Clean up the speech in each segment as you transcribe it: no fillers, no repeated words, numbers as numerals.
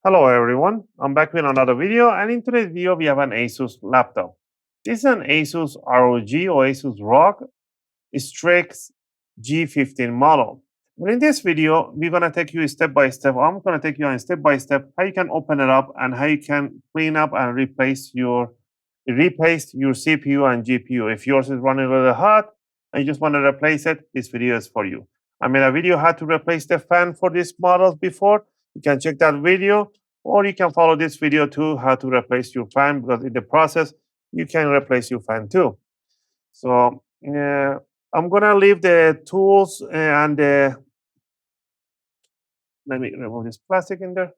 Hello everyone, I'm back with another video, and in today's video we have an Asus laptop. This is an Asus ROG or Asus ROG Strix G15 model. And in this video, we're going to take you step by step. I'm going to take you on step by step how you can open it up and how you can clean up and repaste your CPU and GPU. If yours is running a little hot and you just want to replace it, this video is for you. I made a video how to replace the fan for this model before. You can check that video, or you can follow this video too, how to replace your fan, because in the process, you can replace your fan too. So I'm going to leave the tools and let me remove this plastic in there.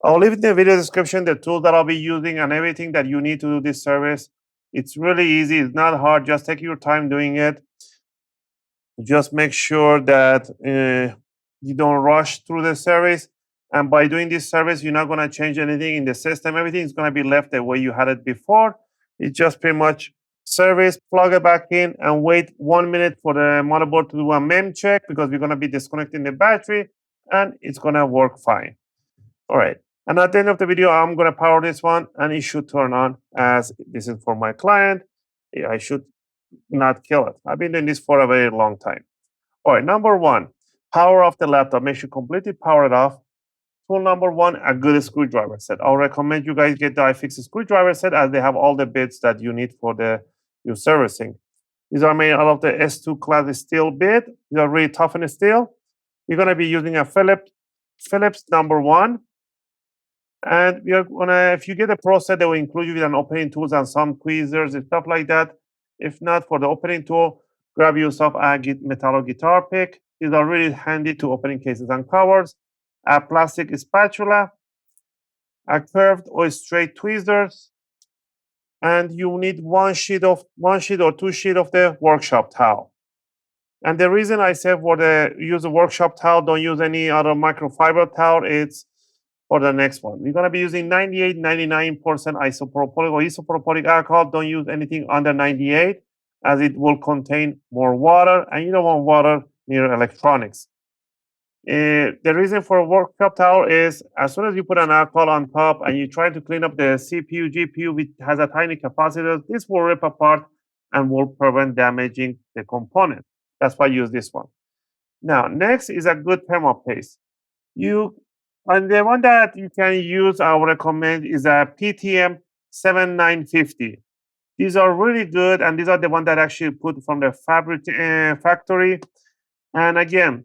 I'll leave in the video description the tools that I'll be using and everything that you need to do this service. It's really easy. It's not hard. Just take your time doing it. Just make sure that you don't rush through the service. And by doing this service, you're not going to change anything in the system. Everything is going to be left the way you had it before. It's just pretty much service, plug it back in, and wait 1 minute for the motherboard to do a mem check, because we're going to be disconnecting the battery, and it's going to work fine. All right. And at the end of the video, I'm going to power this one, and it should turn on, as this is for my client. I should not kill it. I've been doing this for a very long time. All right. Number one, power off the laptop. Make sure completely power it off. Tool number one, a good screwdriver set. I'll recommend you guys get the iFix screwdriver set, as they have all the bits that you need for your servicing. These are made out of the S2 class steel bit. These are really tough in steel. You're going to be using a Phillips number one. And we are going to, if you get a Pro set, they will include you with an opening tools and some tweezers and stuff like that. If not, for the opening tool, grab yourself a metal guitar pick. These are really handy to opening cases and covers. A plastic spatula, a curved or straight tweezers, and you need one sheet or 2 sheets of the workshop towel. And the reason I say use a workshop towel, don't use any other microfiber towel, it's for the next one. We're going to be using 98-99% isopropylic or isopropylic alcohol. Don't use anything under 98, as it will contain more water, and you don't want water near electronics. The reason for a workshop towel is, as soon as you put an alcohol on top and you try to clean up the CPU, GPU, which has a tiny capacitor, this will rip apart and will prevent damaging the component. That's why I use this one. Now, next is a good thermal paste. And the one that you can use, I would recommend, is a PTM 7950. These are really good, and these are the ones that actually put from the factory. And again,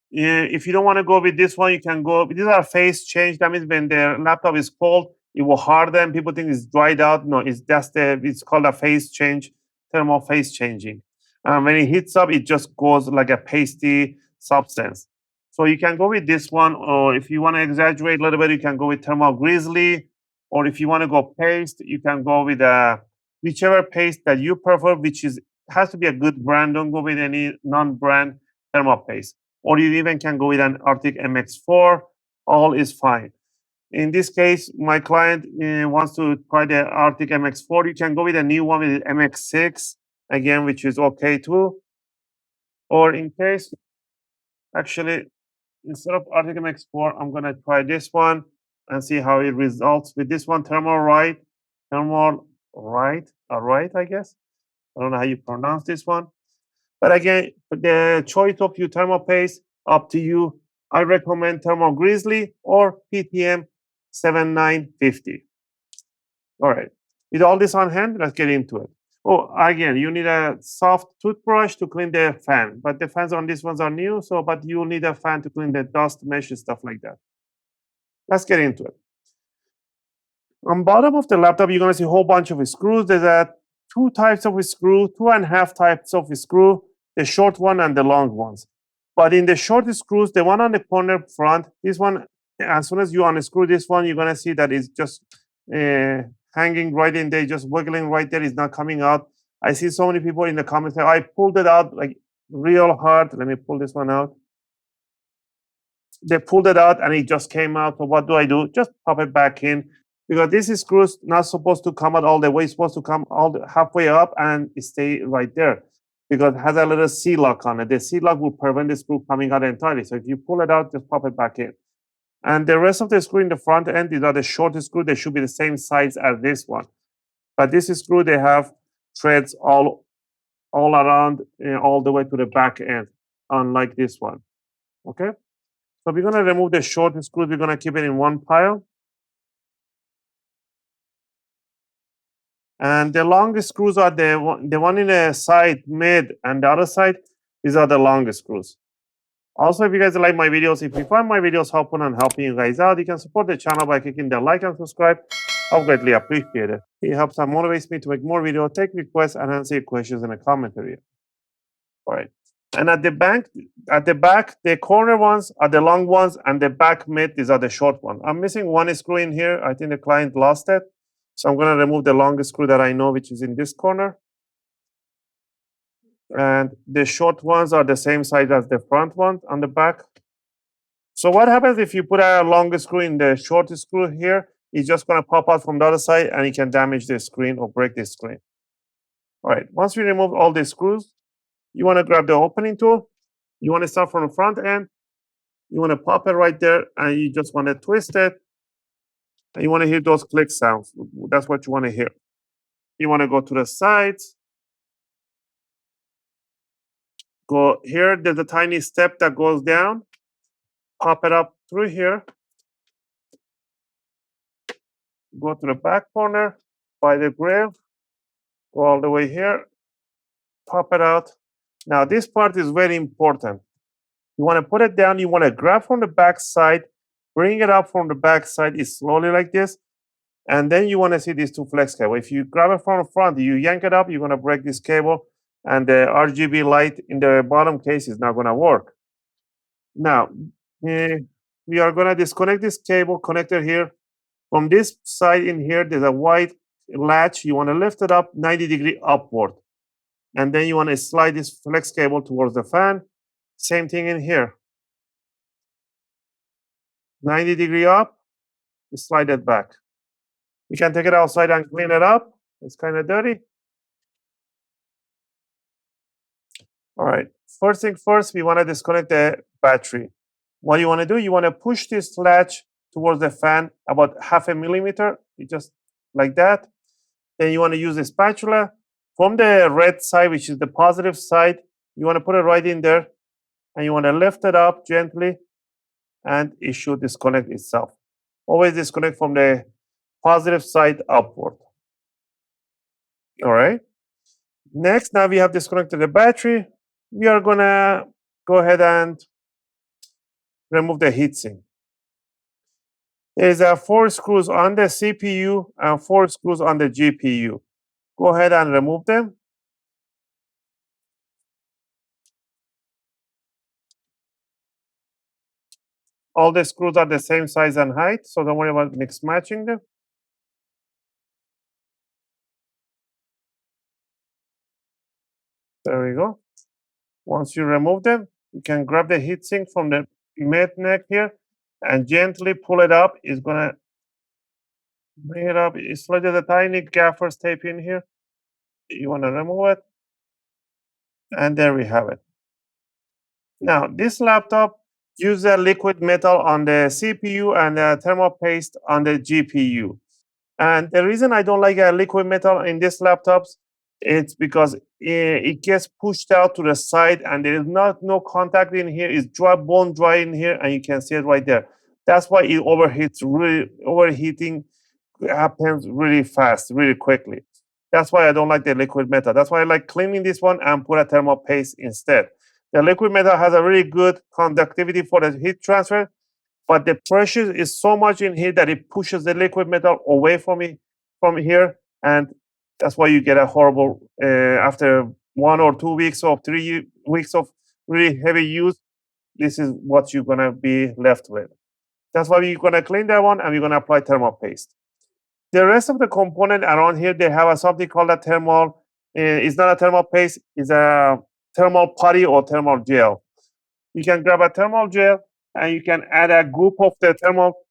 if you don't want to go with this one, you can go. These are phase change. That means when the laptop is cold, it will harden. People think it's dried out. No, it's called a phase change, thermal phase changing. When it heats up, it just goes like a pasty substance. So you can go with this one, or if you want to exaggerate a little bit, you can go with thermal grizzly. Or if you want to go paste, you can go with whichever paste that you prefer, which has to be a good brand. Don't go with any non-brand thermal paste. Or you even can go with an Arctic MX4. All is fine. In this case, my client wants to try the Arctic MX4. You can go with a new one with MX6, again, which is okay too. Or in case, actually, instead of Arctic MX4, I'm going to try this one and see how it results with this one, Thermal Right, I guess. I don't know how you pronounce this one. But again, the choice of your thermal paste, up to you. I recommend Thermal Grizzly or PTM 7950. All right. With all this on hand, let's get into it. Oh, again, you need a soft toothbrush to clean the fan. But the fans on these ones are new, but you'll need a fan to clean the dust, mesh, and stuff like that. Let's get into it. On bottom of the laptop, you're going to see a whole bunch of screws. There's 2 types of screw, 2.5 types of screw, the short one and the long ones. But in the short screws, the one on the corner front, this one, as soon as you unscrew this one, you're going to see that it's just hanging right in there, just wiggling right there. It's not coming out. I see so many people in the comments say, I pulled it out like real hard. Let me pull this one out. They pulled it out and it just came out. So what do? Just pop it back in. Because this screw is not supposed to come out all the way. It's supposed to come halfway up and stay right there. because it has a little C-lock on it. The C-lock will prevent the screw coming out entirely. So if you pull it out, just pop it back in. And the rest of the screw in the front end, these are the short screw. They should be the same size as this one. But this screw, they have threads all around, all the way to the back end, unlike this one. Okay? So we're going to remove the short screws. We're going to keep it in one pile. And the long screws are the one in the side, mid, and the other side. These are the long screws. Also, if you guys like my videos, if you find my videos helpful and helping you guys out, you can support the channel by clicking the like and subscribe. I'll greatly appreciate it. It helps and motivates me to make more videos, take requests, and answer your questions in the comment area. All right. And at the back, the corner ones are the long ones, and the back mid, these are the short ones. I'm missing one screw in here. I think the client lost it. So I'm going to remove the longest screw that I know, which is in this corner. And the short ones are the same size as the front one on the back. So what happens if you put a long screw in the short screw here? It's just going to pop out from the other side, and it can damage the screen or break the screen. All right, once we remove all the screws, you want to grab the opening tool. You want to start from the front end. You want to pop it right there, and you just want to twist it. And you want to hear those click sounds. That's what you want to hear. You want to go to the sides. Go here. There's a tiny step that goes down. Pop it up through here. Go to the back corner by the grill. Go all the way here. Pop it out. Now, this part is very important. You want to put it down. You want to grab from the back side. Bring it up from the back side. It's slowly like this. And then you want to see these two flex cables. If you grab it from the front, you yank it up, you're going to break this cable. And the RGB light in the bottom case is not going to work. Now, we are going to disconnect this cable connector here. From this side in here, there's a white latch. You want to lift it up 90 degrees upward. And then you want to slide this flex cable towards the fan. Same thing in here. 90 degrees up, you slide it back. You can take it outside and clean it up. It's kind of dirty. All right. First thing first, we want to disconnect the battery. What you want to do, you want to push this latch towards the fan about 0.5 millimeter, just like that. Then you want to use a spatula. From the red side, which is the positive side, you want to put it right in there. And you want to lift it up gently. And it should disconnect itself. Always disconnect from the positive side upward. All right. Next, now we have disconnected the battery. We are going to go ahead and remove the heatsink. There's 4 screws on the CPU and 4 screws on the GPU. Go ahead and remove them. All the screws are the same size and height, so don't worry about mix matching them. There we go. Once you remove them, you can grab the heatsink from the mid neck here and gently pull it up. It's going to bring it up. It's like there's a tiny gaffer's tape in here. You want to remove it. And there we have it. Now, this laptop uses a liquid metal on the CPU and a thermal paste on the GPU. And the reason I don't like a liquid metal in these laptops, it's because it gets pushed out to the side and there is no contact in here. It's dry, bone dry in here, and you can see it right there. That's why it overheats. Overheating happens really fast, really quickly. That's why I don't like the liquid metal. That's why I like cleaning this one and put a thermal paste instead. The liquid metal has a really good conductivity for the heat transfer, but the pressure is so much in here that it pushes the liquid metal away from here, and that's why you get a horrible, after 1 or 2 weeks or 3 weeks of really heavy use, this is what you're going to be left with. That's why we're going to clean that one, and we're going to apply thermal paste. The rest of the component around here, they have something called a thermal, it's not a thermal paste, it's a thermal putty or thermal gel. You can grab a thermal gel, and you can add a group of the thermal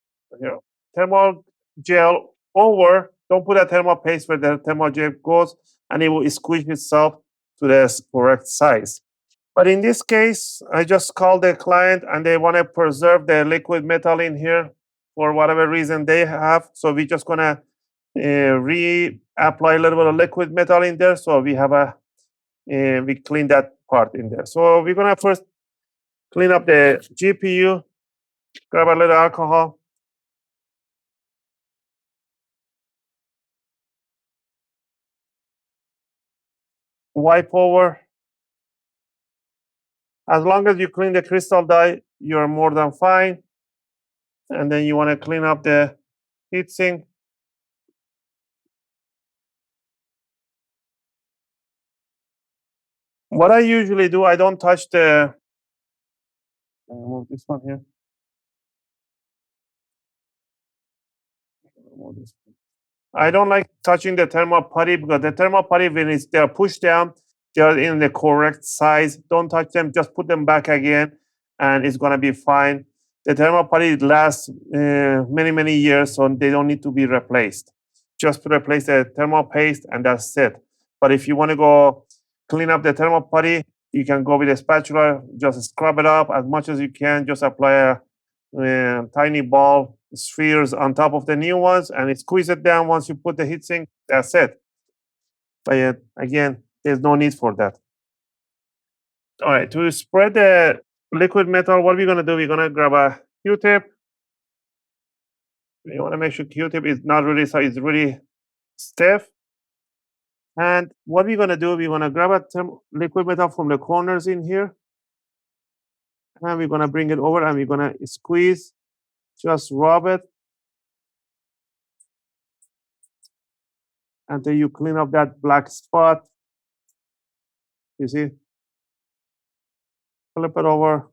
gel over. Don't put a thermal paste where the thermal gel goes, and it will squish itself. to the correct size. But in this case, I just called the client and they want to preserve the liquid metal in here for whatever reason they have. So we're just going to reapply a little bit of liquid metal in there. So we have we clean that part in there. So we're going to first clean up the GPU, grab a little alcohol. Wipe over. As long as you clean the crystal die, you're more than fine. And then you want to clean up the heatsink. What I usually do, I don't touch the. Move this one here. Move this one. I don't like touching the thermal putty because the thermal putty, when they're pushed down, they're in the correct size. Don't touch them. Just put them back again, and it's gonna be fine. The thermal putty lasts many years, so they don't need to be replaced. Just replace the thermal paste, and that's it. But if you want to go clean up the thermal putty, you can go with a spatula. Just scrub it up as much as you can. Just apply a tiny ball spheres on top of the new ones and squeeze it down once you put the heatsink. That's it. But again, there's no need for that. All right, to spread the liquid metal, what we're going to do, we're going to grab a Q-tip. You want to make sure Q-tip is not really, so it's really stiff. And what we're going to do, we're going to grab a liquid metal from the corners in here. And we're going to bring it over and we're going to squeeze, just rub it until you clean up that black spot. You see? Flip it over.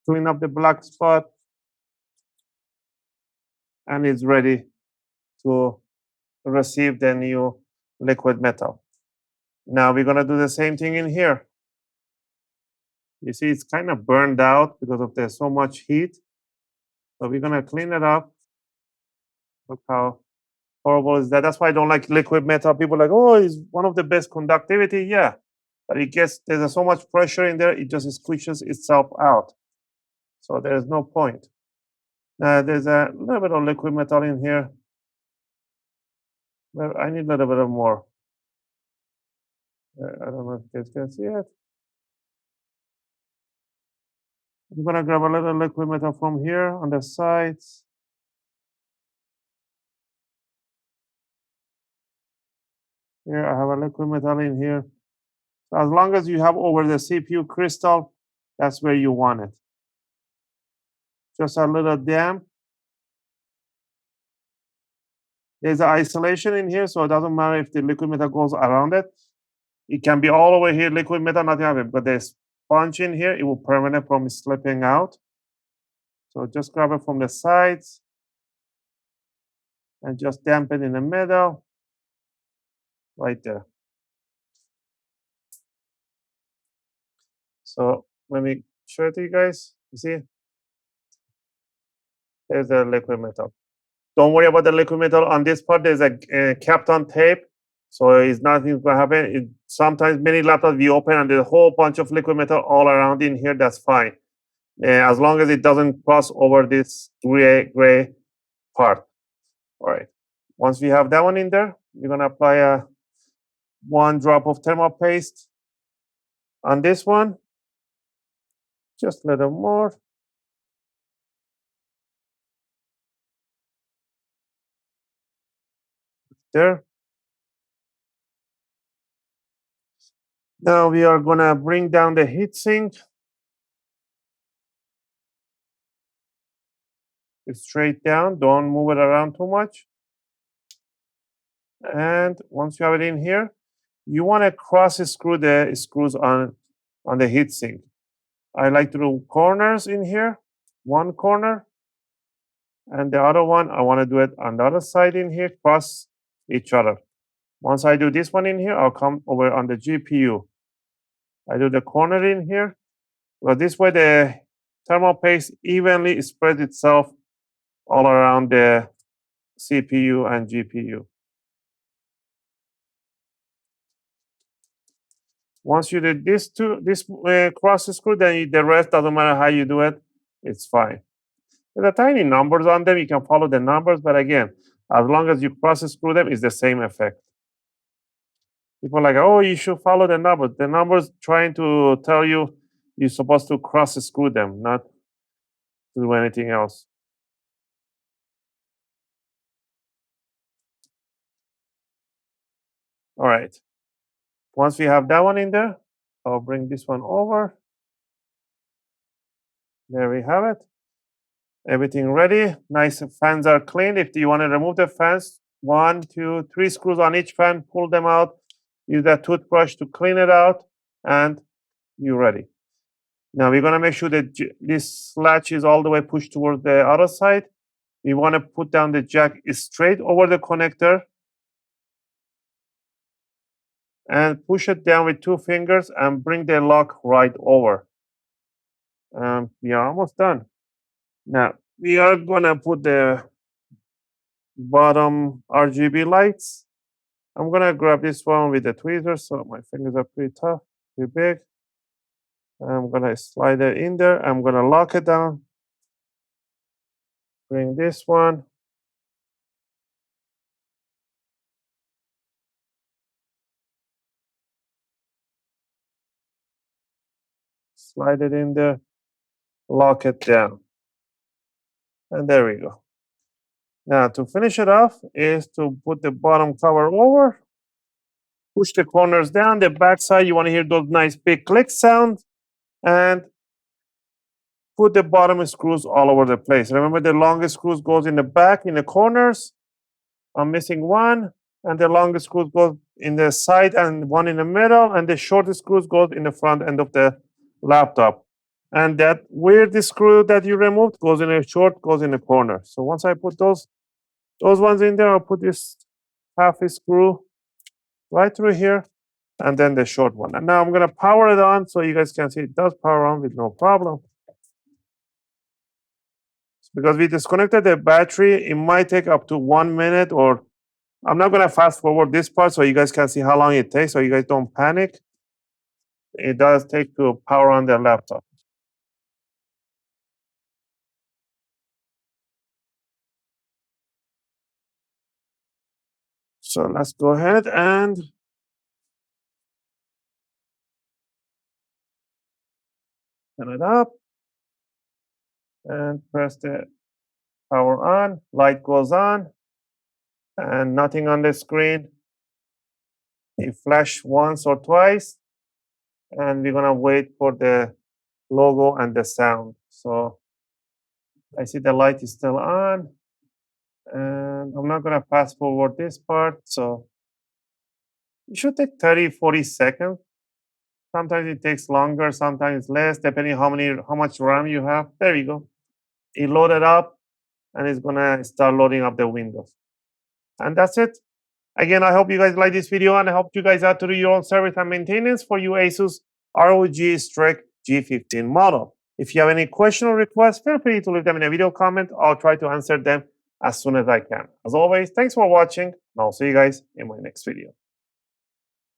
Clean up the black spot. And it's ready to receive the new liquid metal. Now we're going to do the same thing in here. You see, it's kind of burned out because of there's so much heat. So we're going to clean it up. Look how horrible is that. That's why I don't like liquid metal. People are like, oh, it's one of the best conductivity. Yeah, but there's so much pressure in there, it just squishes itself out. So there's no point. There's a little bit of liquid metal in here. But I need a little bit of more. I don't know if you guys can see it. I'm going to grab a little liquid metal from here on the sides. Here, I have a liquid metal in here. So as long as you have over the CPU crystal, that's where you want it. Just a little damp. There's an isolation in here, so it doesn't matter if the liquid metal goes around it. It can be all over here, liquid metal, nothing happens. But there's sponge in here, it will prevent it from slipping out. So just grab it from the sides and just damp it in the middle, right there. So let me show it to you guys. You see? There's the liquid metal. Don't worry about the liquid metal. On this part, there's a capped on tape. So it's nothing going to happen. Sometimes many laptops we open and there's a whole bunch of liquid metal all around in here. That's fine. As long as it doesn't cross over this gray part. All right. Once we have that one in there, we're going to apply 1 drop of thermal paste on this one. Just a little more. There. Now we are going to bring down the heatsink. Straight down. Don't move it around too much. And once you have it in here, you want to cross screw the screws on the heatsink. I like to do corners in here. One corner. And the other one, I want to do it on the other side in here, cross each other. Once I do this one in here, I'll come over on the GPU. I do the corner in here. Well, this way the thermal paste evenly spreads itself all around the CPU and GPU. Once you did this cross screw, then the rest doesn't matter how you do it. It's fine. There are tiny numbers on them. You can follow the numbers, but again, as long as you cross screw them, it's the same effect. People are like, oh, you should follow the numbers. The numbers trying to tell you you're supposed to cross screw them, not to do anything else. All right. Once we have that one in there, I'll bring this one over. There we have it. Everything ready. Nice fans are clean. If you want to remove the fans, 1, 2, 3 screws on each fan, pull them out. Use that toothbrush to clean it out, and you're ready. Now we're going to make sure that this latch is all the way pushed towards the other side. We want to put down the jack straight over the connector and push it down with 2 fingers and bring the lock right over. We are almost done. Now we are going to put the bottom RGB lights. I'm going to grab this one with the tweezers, so my fingers are pretty tough, pretty big. I'm going to slide it in there. I'm going to lock it down. Bring this one. Slide it in there. Lock it down. And there we go. Now to finish it off is to put the bottom cover over. Push the corners down. The back side, you want to hear those nice big click sounds. And put the bottom screws all over the place. Remember, the longest screws goes in the back, in the corners. I'm missing one. And the longest screws goes in the side and one in the middle. And the shortest screws goes in the front end of the laptop. And that weird screw that you removed goes in a short, goes in the corner. So once I put those ones in there, I'll put this half a screw right through here, and then the short one. And now I'm going to power it on so you guys can see it does power on with no problem. Because we disconnected the battery, it might take up to 1 minute, or I'm not going to fast forward this part so you guys can see how long it takes, so you guys don't panic. It does take to power on the laptop. So let's go ahead and turn it up and press the power on. Light goes on and nothing on the screen. It flashed once or twice, and we're gonna wait for the logo and the sound. So I see the light is still on, and I'm not gonna fast forward this part. So it should take 30-40 seconds. Sometimes it takes longer, sometimes less, depending how much RAM you have. There you go. It loaded up, and it's gonna start loading up the Windows. And that's it. Again, I hope you guys like this video, and I hope you guys out to do your own service and maintenance for your Asus ROG Strix G15 model. If you have any question or requests, feel free to leave them in a video comment. I'll try to answer them as soon as I can. As always, thanks for watching, and I'll see you guys in my next video.